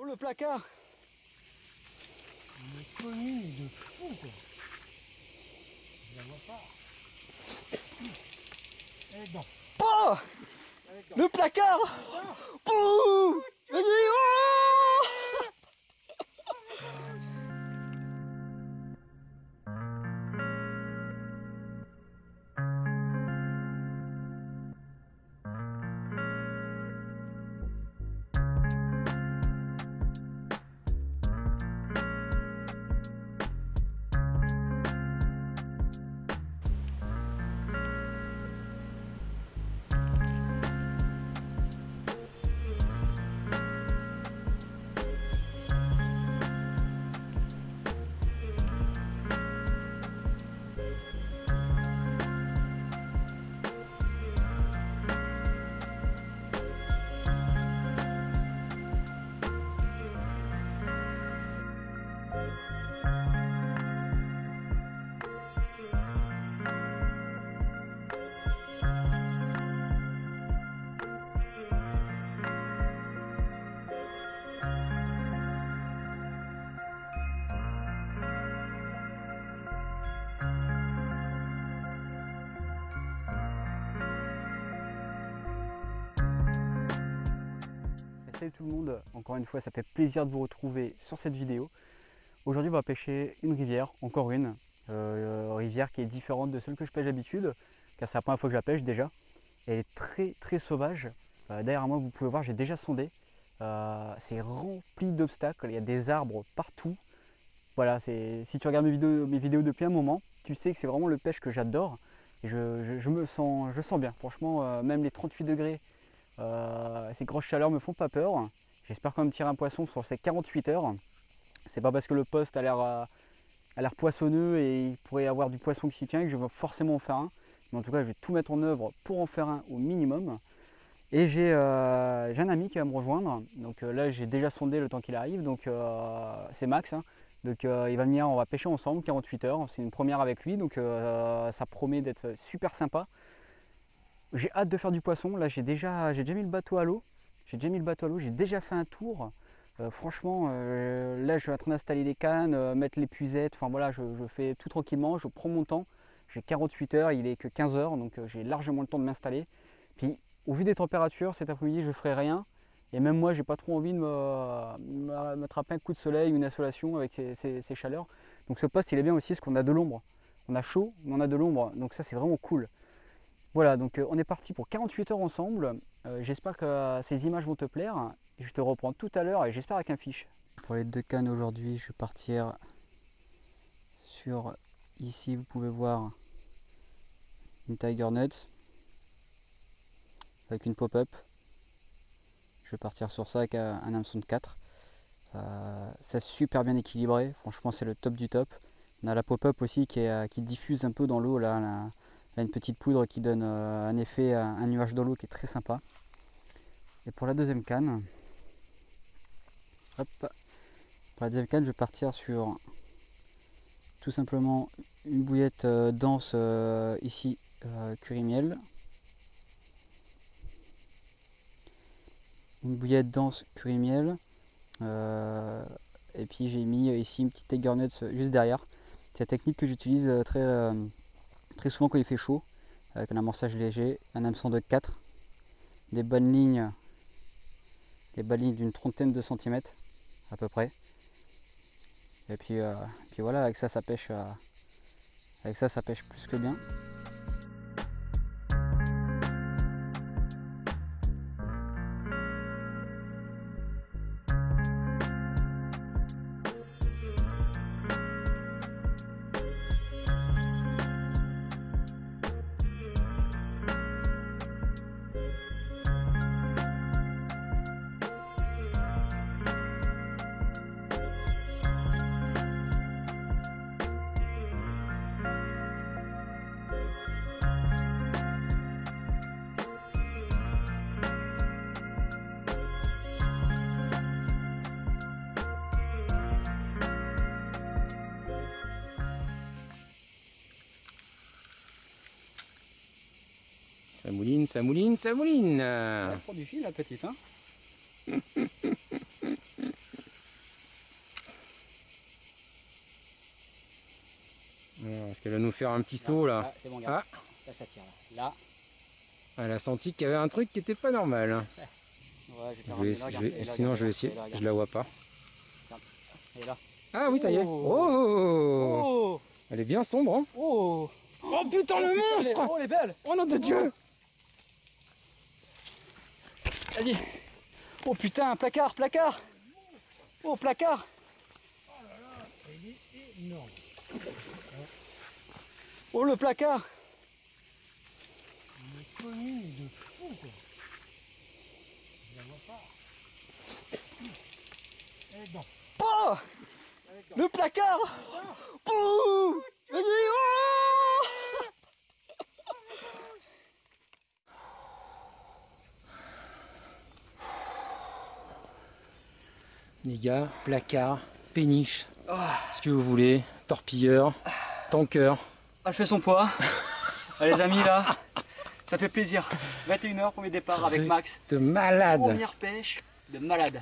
le placard. Une commune de fou quoi. Je la vois pas. Elle est dedans. Oh, Elle est dedans. le placard. Oh, vas-y. Oh. Salut tout le monde, encore une fois ça fait plaisir de vous retrouver sur cette vidéo. Aujourd'hui on va pêcher une rivière, encore une rivière qui est différente de celle que je pêche d'habitude, car c'est la première fois que je la pêche déjà. Elle est très sauvage. Derrière moi vous pouvez voir, j'ai déjà sondé. C'est rempli d'obstacles, il y a des arbres partout. Voilà, si tu regardes mes vidéos depuis un moment, tu sais que c'est vraiment le pêche que j'adore. Et je sens bien, franchement, même les 38 degrés. Ces grosses chaleurs me font pas peur. J'espère quand même tirer un poisson sur ces 48 heures. C'est pas parce que le poste a l'air poissonneux et il pourrait y avoir du poisson qui s'y tient que je vais forcément en faire un. Mais en tout cas, je vais tout mettre en œuvre pour en faire un au minimum. Et j'ai un ami qui va me rejoindre. Donc là, j'ai déjà sondé le temps qu'il arrive. Donc c'est Max. Hein. Donc il va venir, on va pêcher ensemble 48 heures. C'est une première avec lui. Donc ça promet d'être super sympa. J'ai hâte de faire du poisson. Là, j'ai déjà mis le bateau à l'eau. J'ai déjà fait un tour. Franchement, là, je suis en train d'installer les cannes, mettre les puisettes. Enfin voilà, je fais tout tranquillement. Je prends mon temps. J'ai 48 heures, il est que 15 heures, donc j'ai largement le temps de m'installer. Puis, au vu des températures, cet après-midi, je ne ferai rien. Et même moi, j'ai pas trop envie de m'attraper un coup de soleil, une insolation avec ces chaleurs. Donc ce poste, il est bien aussi parce qu'on a de l'ombre. On a chaud, mais on a de l'ombre. Donc ça, c'est vraiment cool. Voilà, donc on est parti pour 48 heures ensemble. J'espère que ces images vont te plaire. Je te reprends tout à l'heure et j'espère avec un fiche. Pour les deux cannes aujourd'hui, je vais partir sur, ici vous pouvez voir une Tiger Nuts avec une pop-up. Je vais partir sur ça avec un hameçon de 4. C'est super bien équilibré, franchement c'est le top du top. On a la pop-up aussi qui diffuse un peu dans l'eau, là, une petite poudre qui donne un effet, un nuage dans l'eau qui est très sympa. Et pour la deuxième canne, hop, pour la deuxième canne, je vais partir sur tout simplement une bouillette dense ici, curry miel. Une bouillette dense curry miel. Et puis j'ai mis ici une petite Tiger Nuts juste derrière. C'est la technique que j'utilise très souvent quand il fait chaud, avec un amorçage léger, un hameçon de 4, des bonnes lignes d'une trentaine de centimètres à peu près. Et puis voilà, avec ça pêche plus que bien. Ça mouline, ça mouline, ça mouline. Elle prend du fil la petite, hein. Parce qu'elle va nous faire un petit saut là. Là, c'est bon, regarde. Ah, Là, ça tire. Là. elle a senti qu'il y avait un truc qui était pas normal. Ouais, je vais faire ramener là, regarde. Et là, Sinon regarde, je vais essayer, et là, regarde. je la vois pas. Regarde. Et là. Ah oui, ça y est. Oh, Oh. elle est bien sombre. Hein. Oh. Oh putain, le monstre. Oh, elle est belle. Oh nom de Dieu. Vas-y. Oh putain, placard, placard. Oh, placard. Oh là là, il est énorme. Oh, le placard. Une commune de fou quoi. Je la vois pas. Elle est dedans. Oh, le placard. Oh. Vas-y. Oh. Les gars, placard, péniche, ce que vous voulez, torpilleur, tanker. Elle fait son poids. Allez les amis là, ça fait plaisir. 21h, premier départ avec Max. De malade. Première pêche de malade.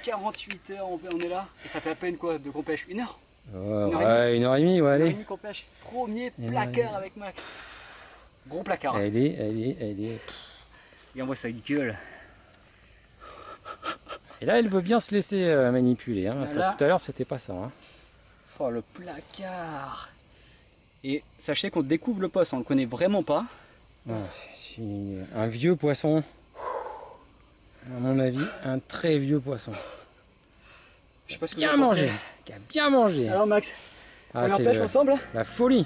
48 heures on est là et ça fait à peine quoi de qu'on pêche 1 heure. Ouais, 1h30, ouais, allez. Qu'on pêche. Premier placard avec Max. Gros placard. Elle est. Et on voit sa gueule. Et là, elle veut bien se laisser manipuler, hein, parce que Là. tout à l'heure, c'était pas ça. Hein. Oh le placard. Et sachez qu'on découvre le poste, on le connaît vraiment pas. Ouais, c'est un vieux poisson. À mon avis, un très vieux poisson. Je sais pas ce que Bien vous en pensez. mangé, qui a bien mangé. Alors Max, Ah, première c'est pêche ensemble. la folie.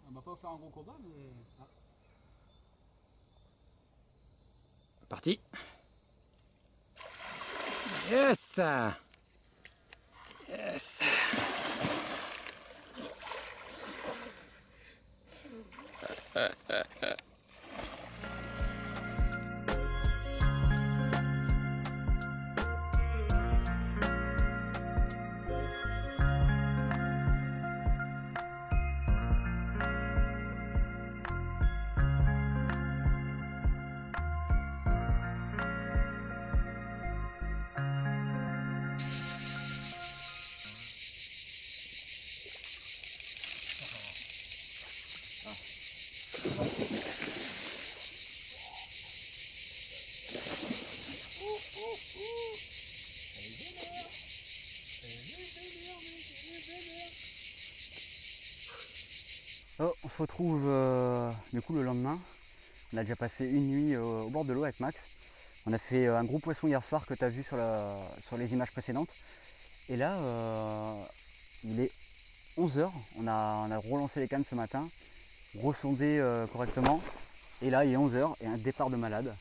On va pas faire un gros combat, mais. Parti. Yes. Yes. Oh, on se retrouve du coup le lendemain. On a déjà passé une nuit au bord de l'eau avec Max. On a fait un gros poisson hier soir que tu as vu sur les images précédentes. Et là, il est 11 h. On a relancé les cannes ce matin, ressondé correctement. Et là, il est 11 h et un départ de malade.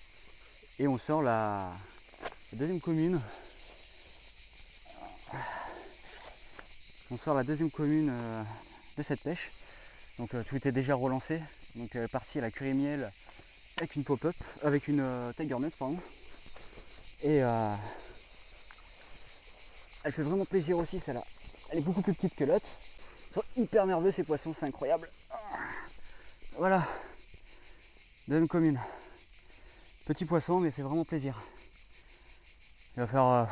Et on sort la deuxième commune. On sort la deuxième commune de cette pêche. Donc tout était déjà relancé. Donc parti à la curry miel avec une pop-up, avec une tiger nut pardon. Et elle fait vraiment plaisir aussi celle-là. Elle est beaucoup plus petite que l'autre. Ils sont hyper nerveux ces poissons, c'est incroyable. Voilà. Deuxième commune. Petit poisson mais c'est vraiment plaisir. Il va faire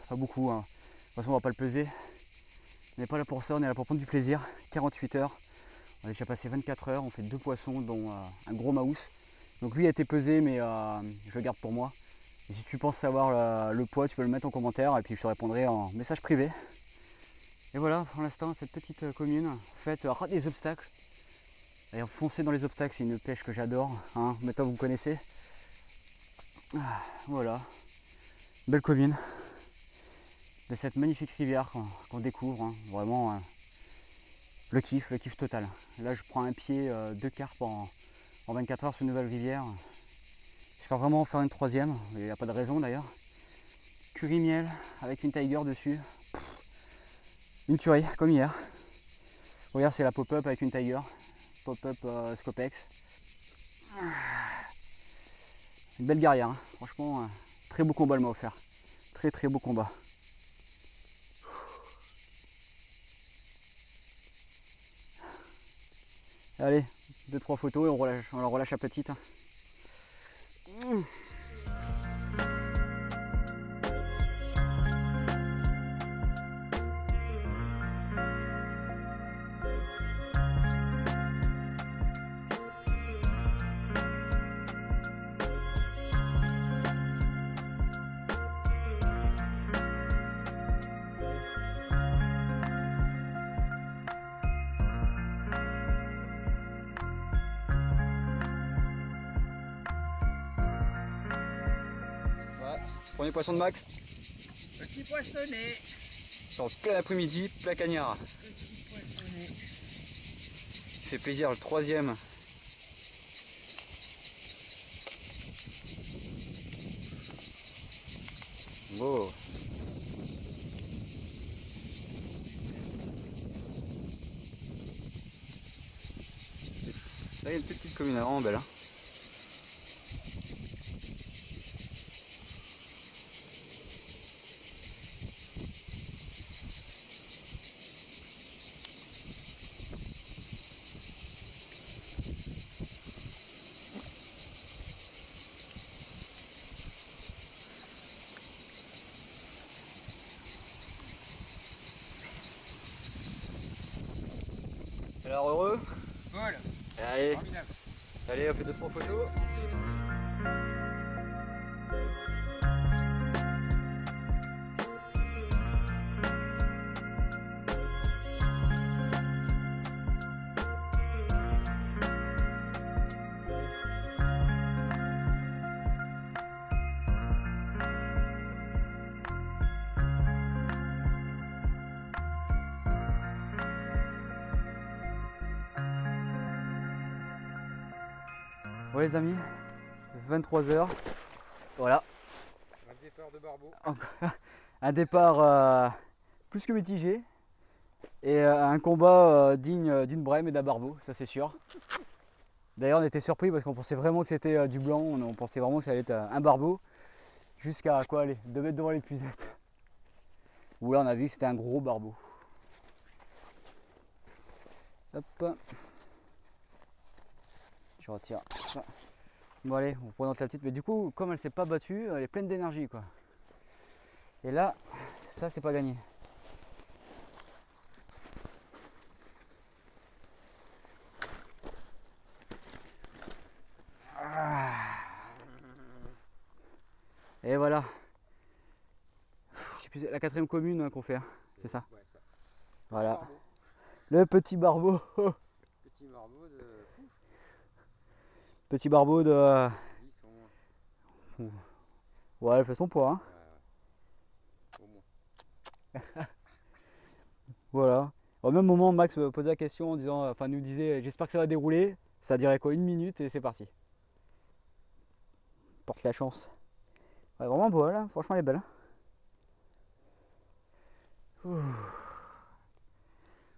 pas beaucoup. Hein. De toute façon on va pas le peser. On n'est pas là pour ça, on est là pour prendre du plaisir. 48 heures. On a déjà passé 24 heures, on fait 2 poissons dont un gros maous. Donc lui a été pesé mais je le garde pour moi. Et si tu penses savoir le poids, tu peux le mettre en commentaire et puis je te répondrai en message privé. Et voilà, pour l'instant, cette petite commune, faites ras des obstacles. D'ailleurs, foncez dans les obstacles, c'est une pêche que j'adore. Hein. Maintenant, vous me connaissez. Voilà. Belle commune. de cette magnifique rivière qu'on découvre, hein. Vraiment le kiff total. Là je prends un pied de carpe en 24 heures sur une nouvelle rivière. J'espère vraiment en faire une troisième, il n'y a pas de raison d'ailleurs. Curry miel avec une tiger dessus. Une tuerie comme hier. Regarde, c'est la pop-up avec une tiger. Pop-up Scopex. Une belle guerrière, hein. Franchement, très beau combat elle m'a offert. Très beau combat. Allez, 2-3 photos et on la relâche à petite. Premier poisson de Max. Petit poissonnet. Sur le plein après-midi, plein cagnard. Petit poissonnet. C'est plaisir, le troisième. Beau. Là il y a une petite commune vraiment belle, hein. Alors heureux? Paul. Allez, Formidable. allez, on fait 2-3 photos. Bon les amis, 23 h, voilà. Un départ de barbeau. Un départ plus que mitigé et un combat digne d'une brème et d'un barbeau, ça c'est sûr. D'ailleurs on était surpris parce qu'on pensait vraiment que c'était du blanc, on pensait vraiment que ça allait être un barbeau, jusqu'à quoi aller 2 mètres devant l'épuisette. Où là on a vu que c'était un gros barbeau. Hop. Je retire ça. Bon allez, on présente la petite, mais du coup comme elle s'est pas battue, elle est pleine d'énergie quoi. Et là, ça c'est pas gagné. Et voilà. Je sais plus, la 4e commune qu'on fait, hein. C'est ça. Ouais, ça. Voilà. Barbeau. Le petit barbeau. Petit barbeau de. Petit barbeau de... 10 au moins. Ouais, elle fait son poids, hein. Au moins. Voilà. Au même moment, Max me posait la question en disant, enfin nous disait, j'espère que ça va dérouler. Ça dirait quoi, 1 minute et c'est parti. Porte la chance. Ouais, vraiment beau là, franchement elle est belle, hein. Ouh.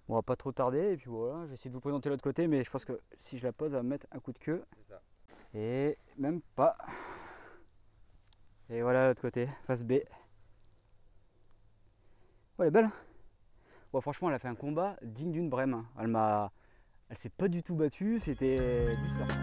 On va pas trop tarder et puis voilà, je vais essayer de vous présenter l'autre côté, mais je pense que si je la pose, elle va me mettre un coup de queue. C'est ça. Et même pas. Et voilà l'autre côté, face B. Ouais, elle est belle. Bon, franchement, elle a fait un combat digne d'une brème. Elle s'est pas du tout battue, c'était du surf.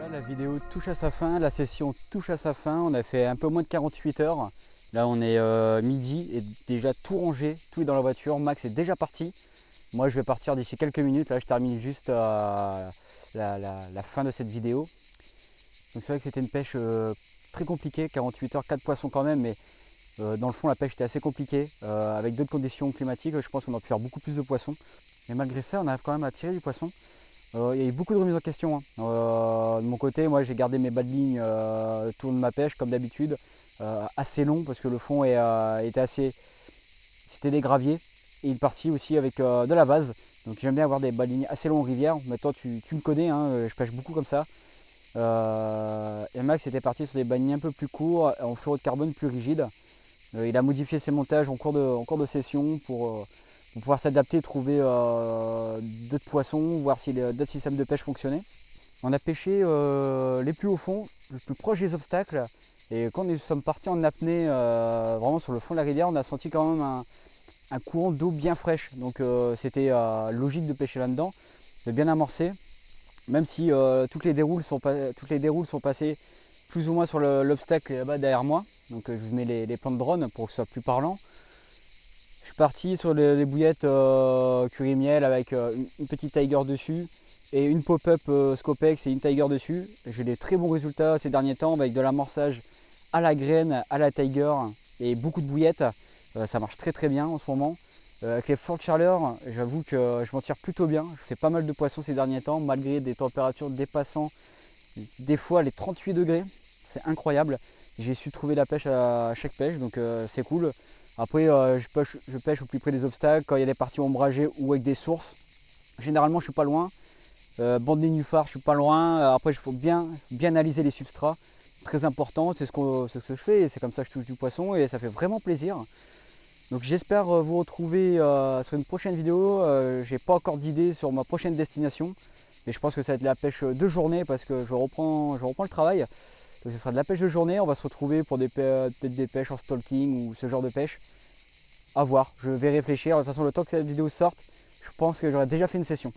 Voilà, la vidéo touche à sa fin, la session touche à sa fin. On a fait un peu moins de 48 heures. Là on est midi et déjà tout rangé, tout est dans la voiture. Max est déjà parti. Moi je vais partir d'ici quelques minutes. Là je termine juste la fin de cette vidéo. Donc c'est vrai que c'était une pêche très compliquée, 48 heures, 4 poissons quand même, mais dans le fond la pêche était assez compliquée. Avec d'autres conditions climatiques, je pense qu'on aurait pu faire beaucoup plus de poissons. Mais malgré ça, on arrive quand même à tirer du poisson. Il y a eu beaucoup de remises en question. De mon côté, moi j'ai gardé mes bas de ligne tout de ma pêche comme d'habitude, assez long parce que le fond était assez. C'était des graviers et il est parti aussi avec de la vase. Donc j'aime bien avoir des bas de ligne assez longs en rivière. Maintenant tu me connais, hein, je pêche beaucoup comme ça. Et Max était parti sur des bas de ligne un peu plus courts, en fluoro de carbone plus rigide. Il a modifié ses montages en cours de session pour pouvoir s'adapter, trouver d'autres poissons, voir si d'autres systèmes de pêche fonctionnaient. On a pêché les plus au fond, le plus proche des obstacles. Et quand nous sommes partis en apnée, vraiment sur le fond de la rivière, on a senti quand même un courant d'eau bien fraîche. Donc c'était logique de pêcher là-dedans, de bien amorcer. Même si toutes les déroules sont passées plus ou moins sur l'obstacle là-bas derrière moi. Donc je vous mets les plans de drone pour que ce soit plus parlant. Je suis parti sur les bouillettes curry miel avec une petite tiger dessus et une pop-up Scopex et une tiger dessus. J'ai des très bons résultats ces derniers temps avec de l'amorçage à la graine, à la tiger et beaucoup de bouillettes. Ça marche très très bien en ce moment. Avec les fortes chaleurs, j'avoue que je m'en tire plutôt bien. Je fais pas mal de poissons ces derniers temps malgré des températures dépassant des fois les 38 degrés. C'est incroyable. J'ai su trouver la pêche à chaque pêche, donc c'est cool. Après, je pêche au plus près des obstacles, quand il y a des parties ombragées ou avec des sources. Généralement, je suis pas loin. Bande nénuphar, je suis pas loin. Après, il faut bien analyser les substrats. Très important, c'est ce que je fais. Et c'est comme ça que je touche du poisson et ça fait vraiment plaisir. Donc j'espère vous retrouver sur une prochaine vidéo. J'ai pas encore d'idée sur ma prochaine destination. Mais je pense que ça va être la pêche de journée parce que je reprends le travail. Donc ce sera de la pêche de journée, on va se retrouver pour peut-être des pêches en stalking ou ce genre de pêche. À voir, je vais réfléchir. De toute façon, le temps que cette vidéo sorte, je pense que j'aurai déjà fait une session.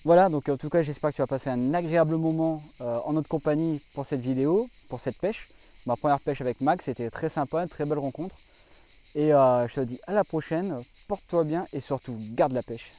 Voilà, donc en tout cas, j'espère que tu vas passer un agréable moment en notre compagnie pour cette vidéo, pour cette pêche. Ma première pêche avec Max, c'était très sympa, une très belle rencontre. Et je te dis à la prochaine, porte-toi bien et surtout, garde la pêche.